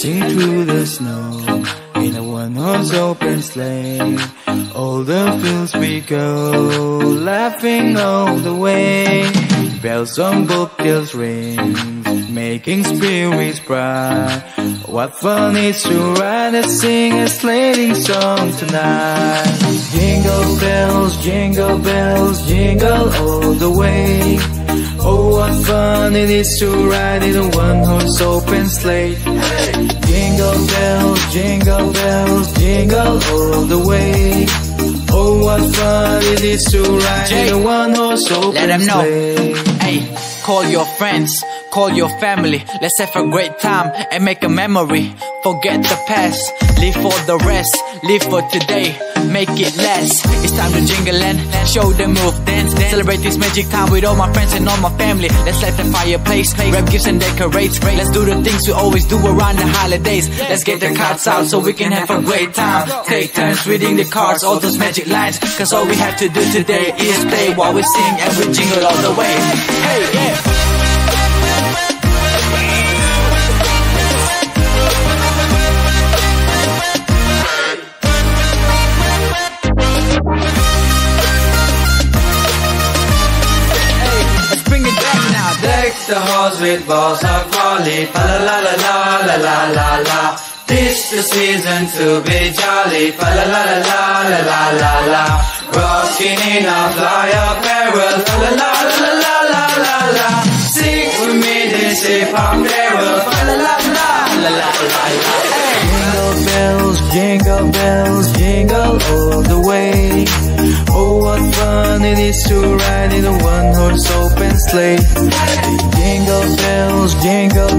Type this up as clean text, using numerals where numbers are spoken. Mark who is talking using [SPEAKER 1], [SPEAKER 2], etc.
[SPEAKER 1] Racing through the snow in a one-horse open sleigh. All the fields we go, laughing all the way. Bells on bobtails ring, making spirits bright. What fun it's to ride and sing a sleighing song tonight. Jingle bells, jingle all the way. Oh, what fun it is to ride in a one-horse open sleigh. Jingle bells, jingle all the way. Oh, what fun it is to ride in a one-horse open sleigh.
[SPEAKER 2] Let them know. Hey, call your friends, call your family. Let's have a great time and make a memory. Forget the past, live for the rest. Live for today, make it last. It's time to jingle and show them move, dance. Celebrate this magic time with all my friends and all my family. Let's light the fireplace, wrap gifts and decorate. Let's do the things we always do around the holidays. Let's get the cards out so we can have a great time. Take turns reading the cards, all those magic lines. Cause all we have to do today is play while we sing and we jingle all the way. Hey, yeah.
[SPEAKER 1] Deck the halls with balls of holly, fa la la la la la la la la. This the season to be jolly, fa la la la la la la la la. Rocking in a fly apparel, fa la la la la la la la. Sing with me this hip hop carol, fa la la la la la la la. Jingle jingle all the way. Oh, what fun it is to ride in a one-horse open sleigh. Jingle bells, jingle